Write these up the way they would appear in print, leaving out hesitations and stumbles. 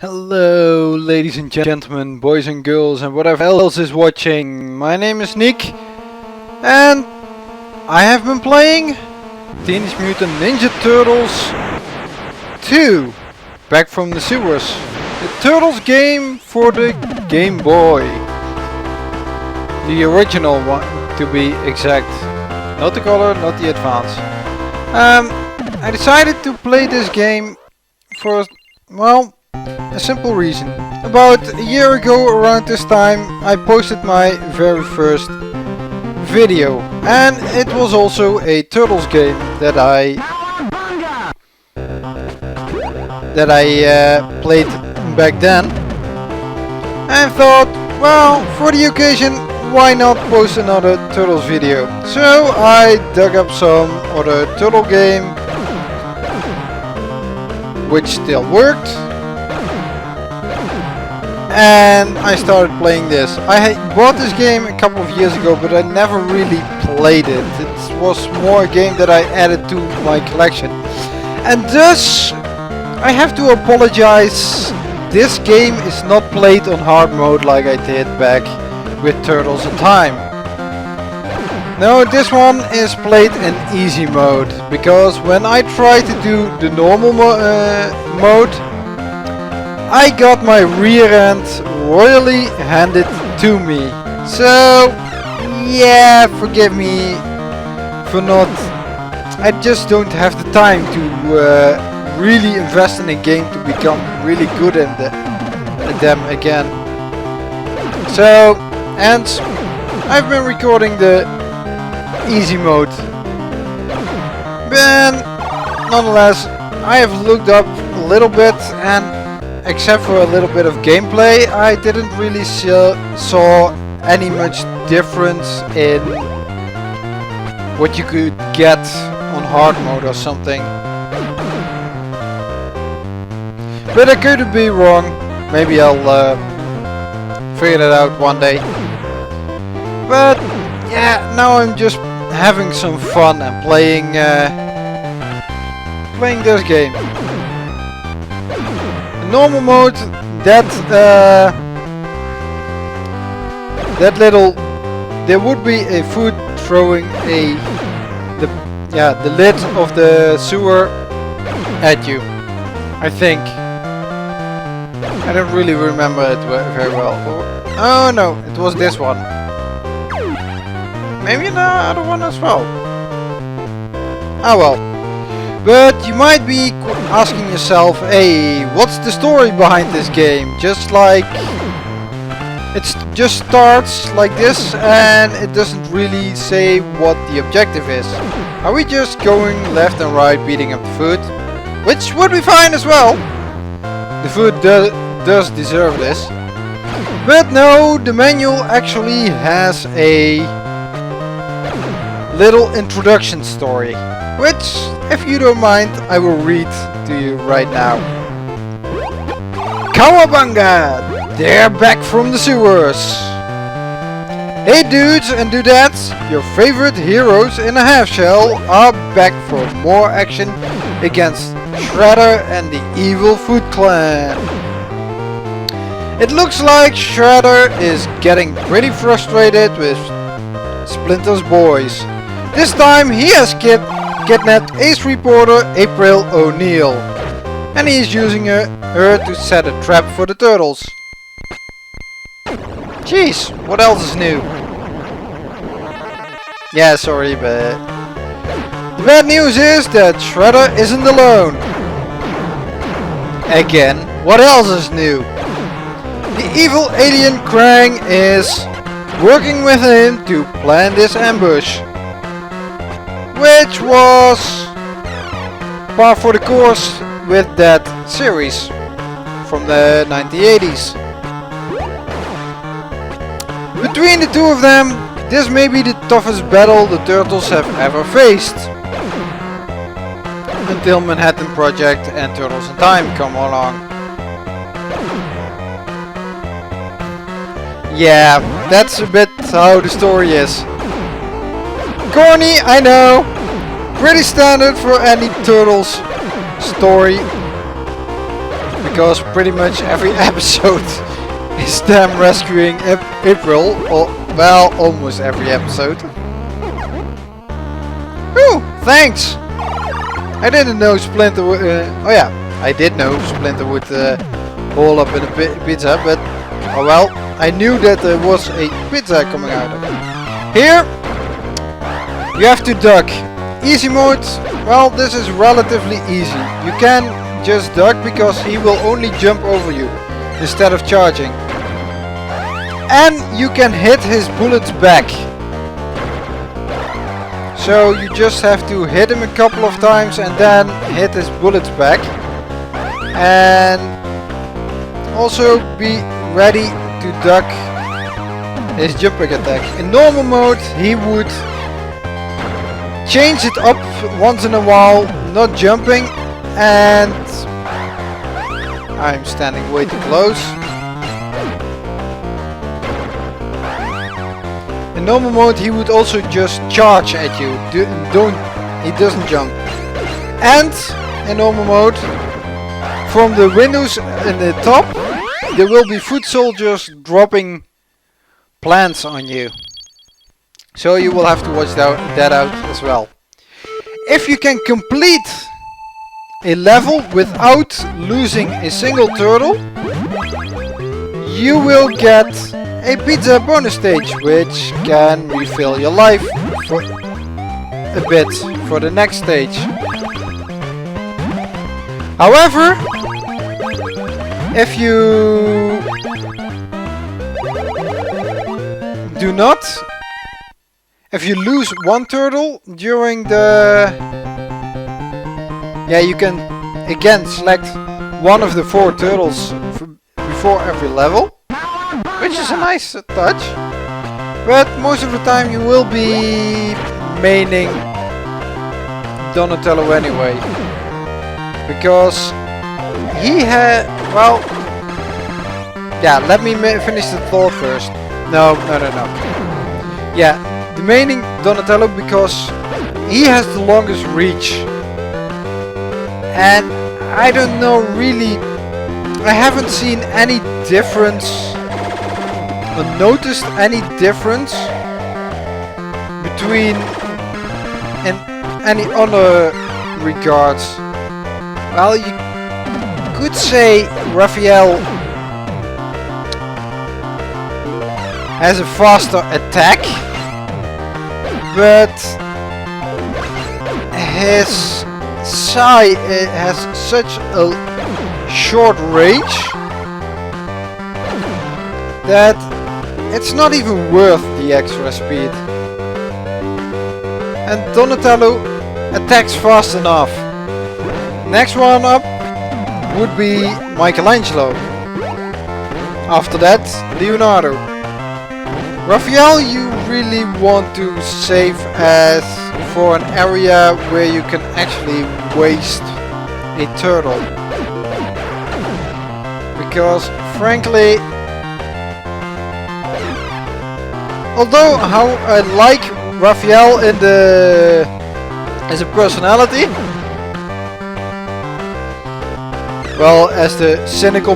Hello, ladies and gentlemen, boys and girls, and whatever else is watching. My name is Nick, and I have been playing Teenage Mutant Ninja Turtles 2 Back from the Sewers. The Turtles game for the Game Boy. The original one, to be exact. Not the color, not the advance. I decided to play this game for, well, a simple reason. About a year ago around this time I posted my very first video, and it was also a Turtles game that I played back then, and thought, well, for the occasion why not post another Turtles video. So I dug up some other Turtle game which still worked, and I started playing this. I had bought this game a couple of years ago, but I never really played it. It was more a game that I added to my collection. And thus, I have to apologize. This game is not played on hard mode like I did back with Turtles in Time. No, this one is played in easy mode, because when I tried to do the normal mode, I got my rear end royally handed to me. So yeah, forgive me for not. I just don't have the time to really invest in a game to become really good at them again. So, and I've been recording the easy mode. But nonetheless, I have looked up a little bit, and except for a little bit of gameplay, I didn't really saw any much difference in what you could get on hard mode or something. But I could be wrong. Maybe I'll figure that out one day. But yeah, now I'm just having some fun and playing this game. Normal mode, there would be a foot throwing the lid of the sewer at you, I think. I don't really remember it very well. Oh no, it was this one. Maybe the other one as well. Ah well. But you might be asking yourself, hey, what's the story behind this game? Just like, it just starts like this and it doesn't really say what the objective is. Are we just going left and right beating up the food? Which would be fine as well. The food does deserve this. But no, the manual actually has a little introduction story, which, if you don't mind, I will read to you right now. Cowabunga! They're back from the sewers! Hey dudes and dudettes, your favorite heroes in a half shell are back for more action against Shredder and the evil Foot Clan. It looks like Shredder is getting pretty frustrated with Splinter's boys. This time he has kidnapped ace reporter April O'Neil, and he is using her to set a trap for the Turtles. Jeez, what else is new? Yeah, sorry, but the bad news is that Shredder isn't alone. Again, what else is new? The evil alien Krang is working with him to plan this ambush, which was par for the course with that series from the 1980s. Between the two of them, this may be the toughest battle the Turtles have ever faced, until Manhattan Project and Turtles in Time come along. Yeah, that's a bit how the story is. Corny, I know. Pretty standard for any Turtles story. because pretty much every episode is them rescuing April, or well, almost every episode. Ooh, thanks! I didn't know Splinter would, oh yeah, I did know Splinter would hole up in a pizza, but oh well, I knew that there was a pizza coming out of it. Here, you have to duck. Easy mode, well, this is relatively easy. You can just duck because he will only jump over you instead of charging. And you can hit his bullets back. So you just have to hit him a couple of times and then hit his bullets back. And also be ready to duck his jumping attack. In normal mode he would change it up once in a while, not jumping, and I'm standing way too close. In normal mode he would also just charge at you, he doesn't jump. And in normal mode, from the windows in the top, there will be foot soldiers dropping plants on you. So you will have to watch that out as well. If you can complete a level without losing a single turtle, you will get a pizza bonus stage, which can refill your life for a bit for the next stage. However, if you do not, if you lose one turtle during the... Yeah, you can again select one of the 4 turtles before every level, which is a nice touch. But most of the time you will be maining Donatello anyway, because he had... well... Yeah, let me finish the thought first. No. Yeah, the maining Donatello because he has the longest reach. And I don't know really, I haven't seen any difference or noticed any difference between in any other regards. Well, you could say Raphael has a faster attack, but his Sai has such a short range that it's not even worth the extra speed. And Donatello attacks fast enough. Next one up would be Michelangelo. After that, Leonardo. Raphael you really want to save as for an area where you can actually waste a turtle. Because frankly, although how I like Raphael in the as a personality, well, as the cynical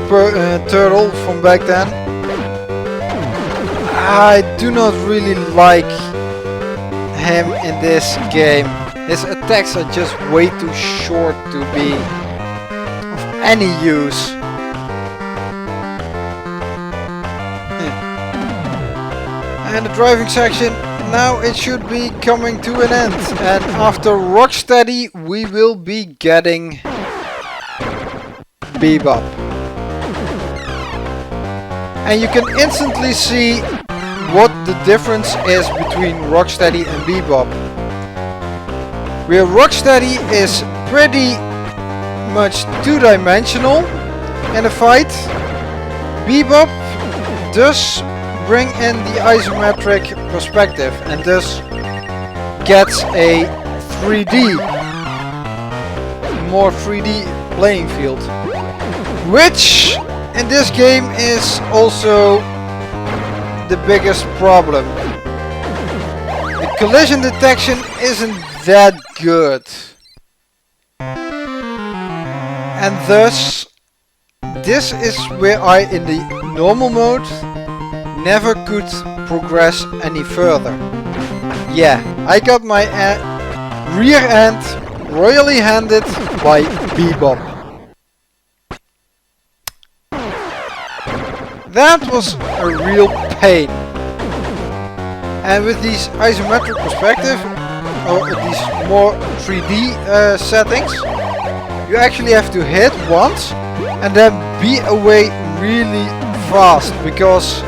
turtle from back then, I do not really like him in this game. His attacks are just way too short to be of any use. And the driving section, now it should be coming to an end. And after Rocksteady we will be getting Bebop. And you can instantly see what the difference is between Rocksteady and Bebop. Where Rocksteady is pretty much two-dimensional in a fight, Bebop does bring in the isometric perspective and thus gets a 3D, more 3D playing field, which in this game is also the biggest problem. The collision detection isn't that good, and thus this is where I, in the normal mode, never could progress any further. Yeah, I got my rear end royally handed by Bebop. That was a real pain. And with these isometric perspective, or these more 3D settings, you actually have to hit once and then be away really fast, because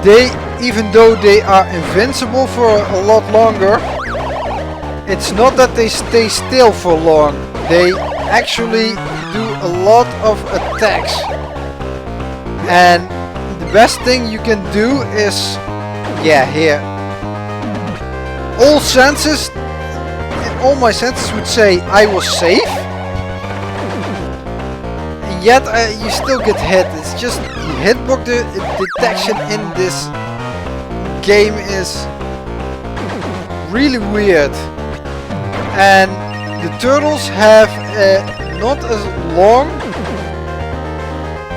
they, even though they are invincible for a lot longer, it's not that they stay still for long. They actually do a lot of attacks. And the best thing you can do is, yeah, here. All senses, all my senses would say I was safe. And yet you still get hit. It's just the hitbox detection in this game is really weird. And the turtles have not as long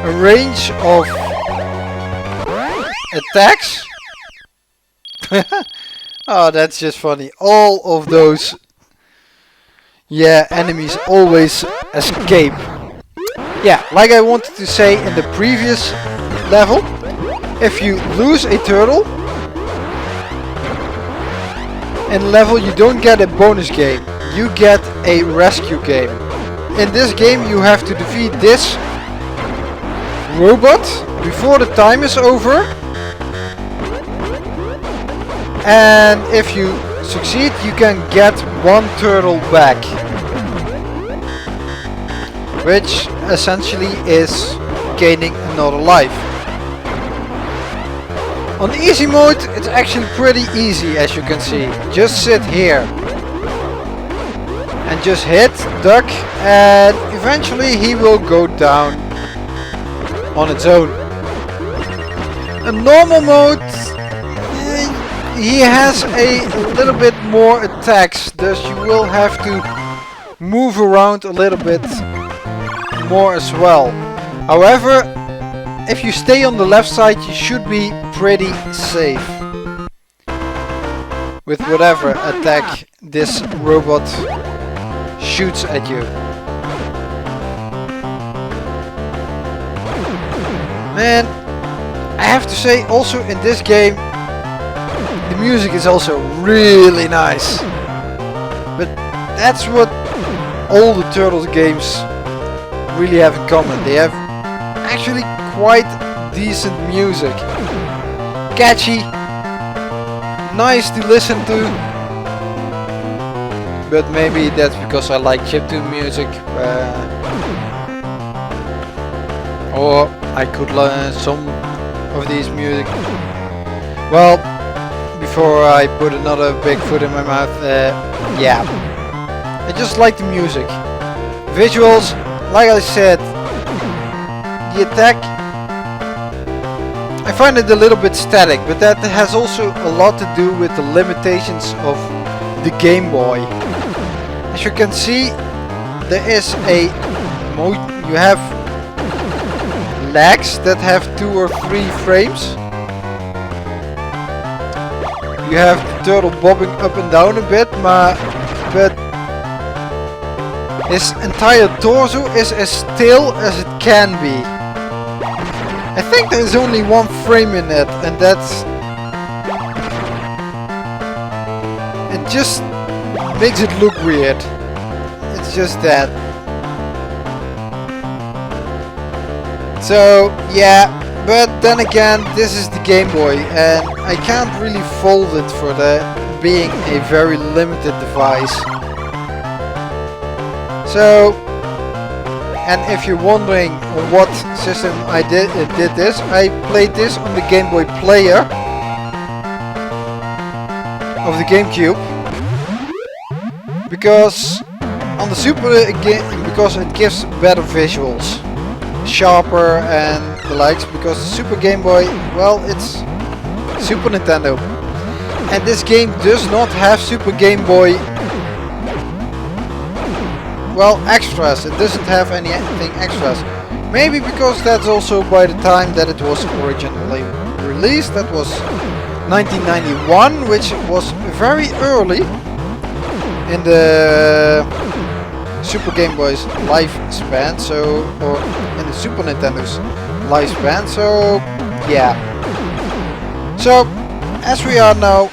a range of attacks. Oh, that's just funny. All of those, yeah, enemies always escape. Yeah, like I wanted to say in the previous level, if you lose a turtle in level, you don't get a bonus game, you get a rescue game. In this game you have to defeat this robot before the time is over, and if you succeed you can get one turtle back, which essentially is gaining another life. On easy mode it's actually pretty easy, as you can see. Just sit here and just hit, duck, and eventually he will go down on its own. In normal mode he has a little bit more attacks, thus you will have to move around a little bit more as well. However, if you stay on the left side you should be pretty safe with whatever attack this robot shoots at you. Man, I have to say also in this game the music is also really nice. But that's what all the Turtles games really have in common. They have actually quite decent music. Catchy, nice to listen to. But maybe that's because I like chiptune music. Or I could learn some of these music. Well, before I put another big foot in my mouth, yeah. I just like the music. Visuals, like I said, the attack, I find it a little bit static, but that has also a lot to do with the limitations of the Game Boy. As you can see, there is a you have legs that have 2 or 3 frames. You have the turtle bobbing up and down a bit, but his entire torso is as still as it can be. I think there's only 1 frame in it, and that's... it just makes it look weird. It's just that. So, yeah, but then again, this is the Game Boy, and I can't really fault it for being a very limited device. So, and if you're wondering on what system I did this, I played this on the Game Boy Player of the GameCube, because on the Super because it gives better visuals, sharper and the likes, because the Super Game Boy, well, it's Super Nintendo, and this game does not have Super Game Boy, well, extras. It doesn't have anything extras. Maybe because that's also by the time that it was originally released. That was 1991, which was very early in the Super Game Boy's lifespan, so, or in the Super Nintendo's lifespan, so yeah. So, as we are now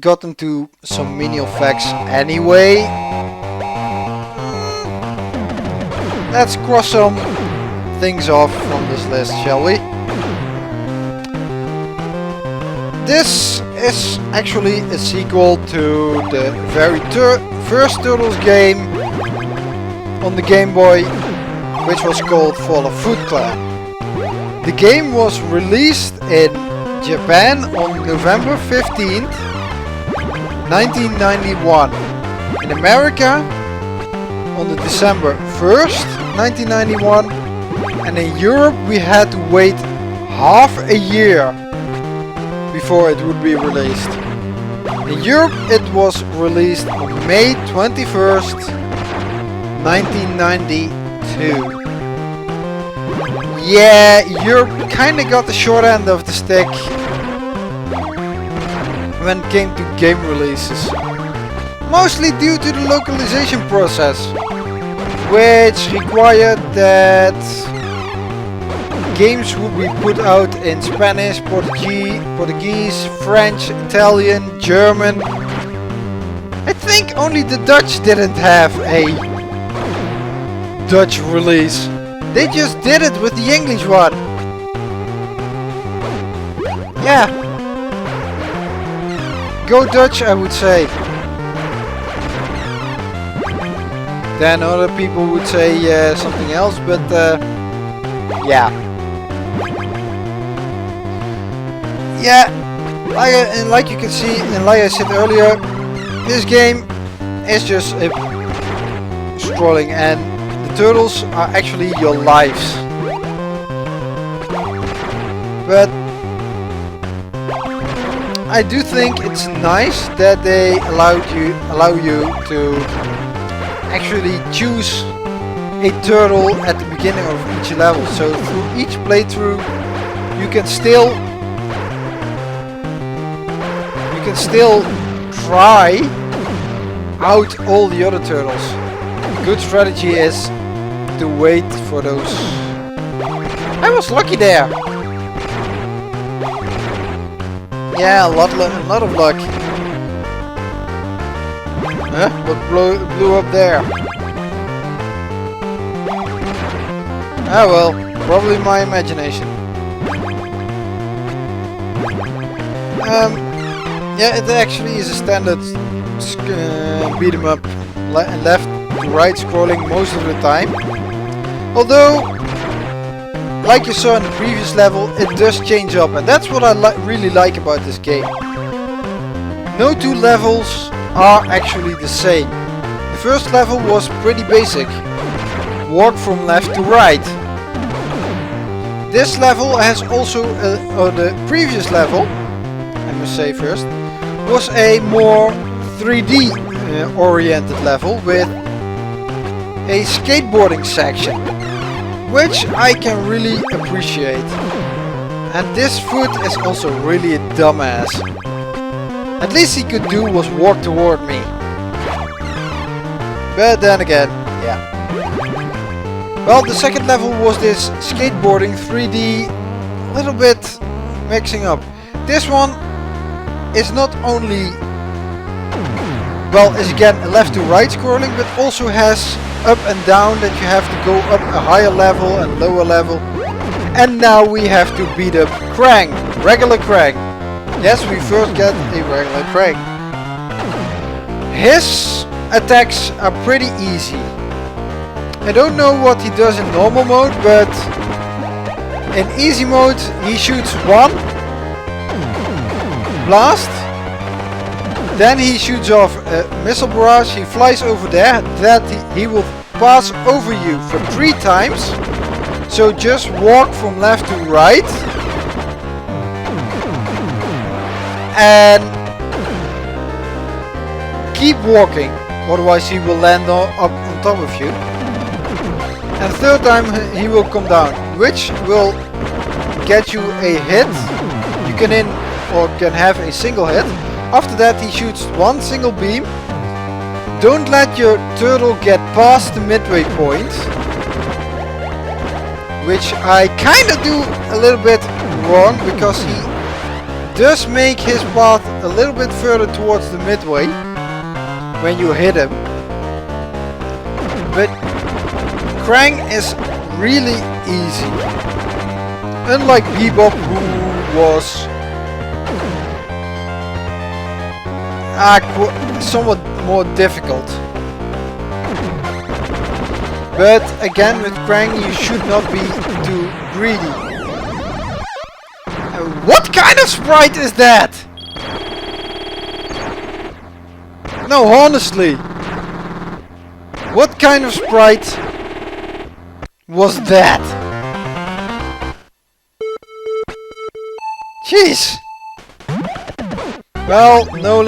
gotten to some menial facts anyway, let's cross some things off from this list, shall we? This is actually a sequel to the very first Turtles game on the Game Boy, which was called Fall of Foot Clan. The game was released in Japan on November 15th, 1991. In America on the December 1st, 1991. And in Europe we had to wait half a year before it would be released. In Europe it was released on May 21st, 1992. Yeah, Europe kinda got the short end of the stick when it came to game releases. Mostly due to the localization process, which required that games would be put out in Spanish, Portuguese, French, Italian, German. I think only the Dutch didn't have a Dutch release. They just did it with the English one. Yeah. Go Dutch, I would say. Then other people would say something else, but yeah. Yeah, like you can see, and like I said earlier, this game is just a scrolling, and the turtles are actually your lives. But I do think it's nice that they allow you to actually choose a turtle at the beginning of each level. So through each playthrough, you can still try out all the other turtles. A good strategy is to wait for those. I was lucky there. Yeah, a lot of luck. Huh? What blew up there? Ah well, probably my imagination. Yeah, it actually is a standard beat 'em up, left to right scrolling most of the time. Although, like you saw in the previous level, it does change up, and that's what I really like about this game. No two levels are actually the same. The first level was pretty basic. Walk from left to right. This level has also, or the previous level, I must say first, was a more 3D oriented level with a skateboarding section, which I can really appreciate. And this Foot is also really a dumbass. At least he could do was walk toward me. But then again, yeah. Well, the second level was this skateboarding 3D, a little bit mixing up. This one is not only, well, is again a left to right scrolling, but also has up and down, that you have to go up a higher level and lower level. And now we have to beat up Krang, regular Krang. Yes, we first get a regular Krang. His attacks are pretty easy. I don't know what he does in normal mode, but in easy mode he shoots one blast, then he shoots off a missile barrage, he flies over there, that he will pass over you for 3 times. So just walk from left to right and keep walking, otherwise he will land up on top of you. and third time he will come down, which will get you a hit. You can can have a single hit. After that he shoots one single beam. Don't let your turtle get past the midway point, which I kinda do a little bit wrong, because he does make his path a little bit further towards the midway when you hit him. But Krang is really easy. Unlike Bebop, who was somewhat more difficult. But again, with Krang you should not be too greedy. What kind of sprite is that? No, honestly. What kind of sprite was that? Jeez. Well, no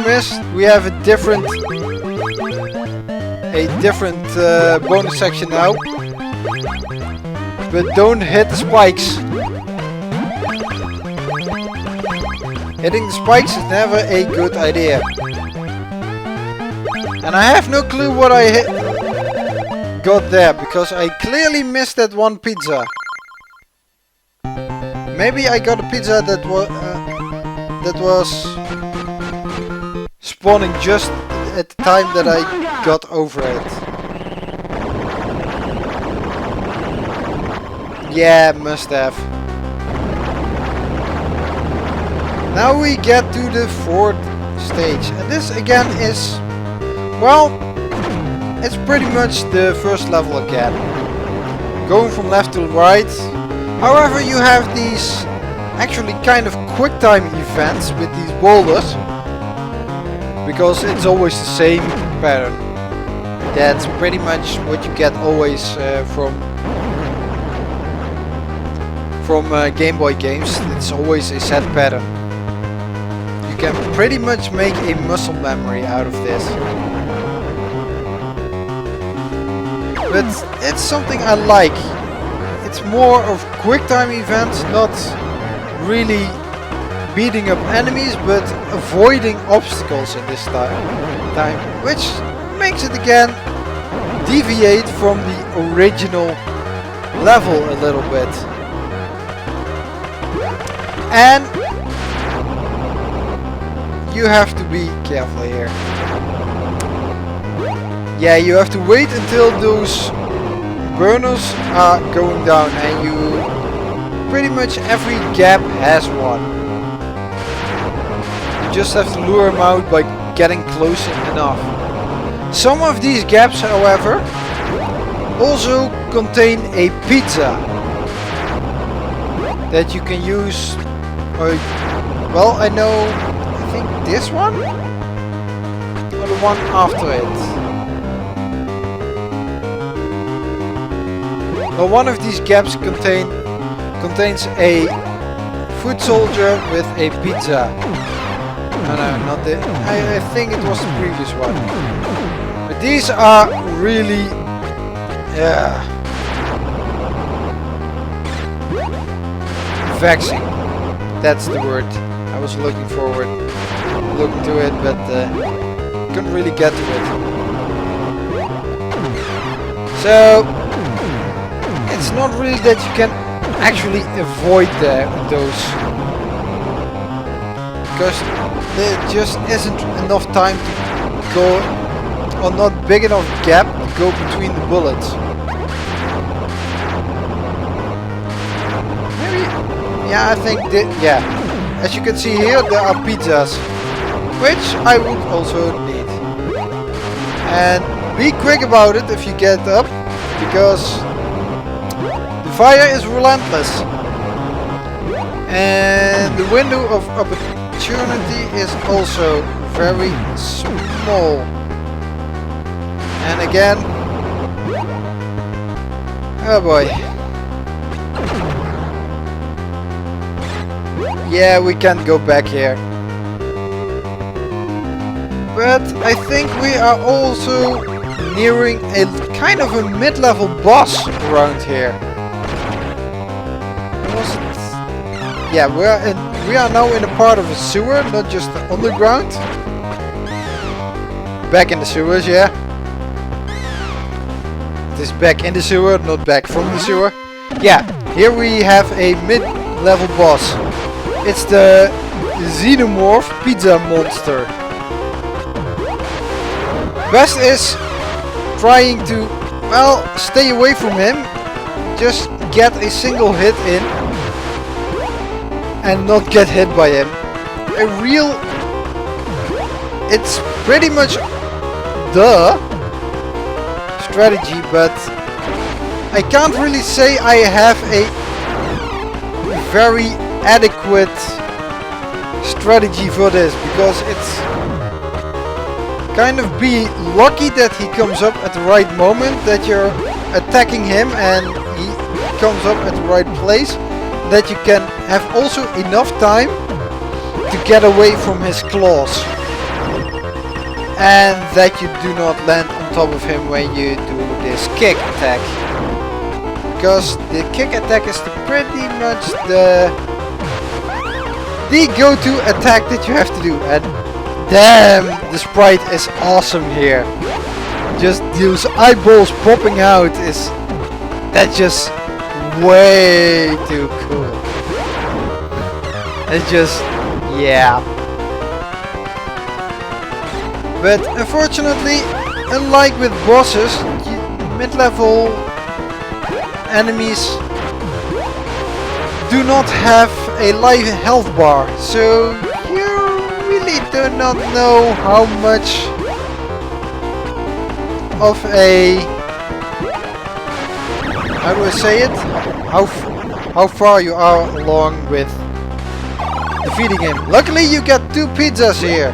miss. We have a different bonus section now. But don't hit the spikes. Hitting the spikes is never a good idea. And I have no clue what I got there, because I clearly missed that one pizza. Maybe I got a pizza that was spawning just at the time that I got over it. Yeah, must have. Now we get to the fourth stage, and this again is, well, it's pretty much the first level again. Going from left to right. However, you have these actually kind of quick time events with these boulders, because it's always the same pattern. That's pretty much what you get always from Game Boy games. It's always a set pattern. You can pretty much make a muscle memory out of this. But it's something I like. It's more of quick time events, not really beating up enemies, but avoiding obstacles in this time, which makes it again deviate from the original level a little bit. And you have to be careful here. Yeah, you have to wait until those burners are going down, and you pretty much every gap has one. You just have to lure them out by getting close enough. Some of these gaps, however, also contain a pizza that you can use. Well, I think this one or the one after it. Well, one of these gaps contains a foot soldier with a pizza. No, not the. I think it was the previous one. But these are really, vexing. That's the word I was looking to it, but couldn't really get to it. So it's not really that you can actually avoid those, because there just isn't enough time to go, or not big enough gap to go between the bullets. Maybe, yeah, I think that, yeah. As you can see here, there are pizzas, which I would also need. And be quick about it if you get up, because the fire is relentless. And the window of opportunity is also very small. And again, oh boy. Yeah, we can't go back here. But I think we are also nearing a kind of a mid-level boss around here. Was it? Yeah, we are now in a part of a sewer, not just the underground. Back in the sewers, yeah. It is back in the sewer, not back from the sewer. Yeah, here we have a mid-level boss. It's the Xenomorph Pizza Monster. Best is trying to, well, stay away from him. Just get a single hit in and not get hit by him. It's pretty much the strategy, but I can't really say I have a very adequate strategy for this, because it's kind of be lucky that he comes up at the right moment, that you're attacking him and he comes up at the right place, that you can have also enough time to get away from his claws, and that you do not land on top of him when you do this kick attack, because the kick attack is pretty much the go-to attack that you have to do. And damn, the sprite is awesome here. Just those eyeballs popping out that's just way too cool. It's just, yeah. But unfortunately, unlike with bosses, mid-level enemies do not have a life health bar, so you really do not know how much of a, how do I say it? How far you are along with defeating him. Luckily you got 2 pizzas here.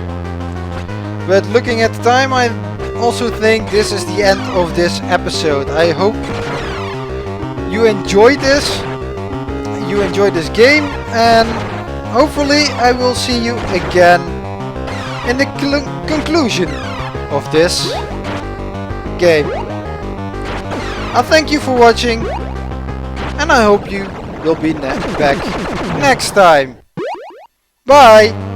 But looking at the time, I also think this is the end of this episode. I hope you enjoyed this. You enjoyed this game, and hopefully I will see you again in the conclusion of this game. I thank you for watching, and I hope you will be back next time. Bye!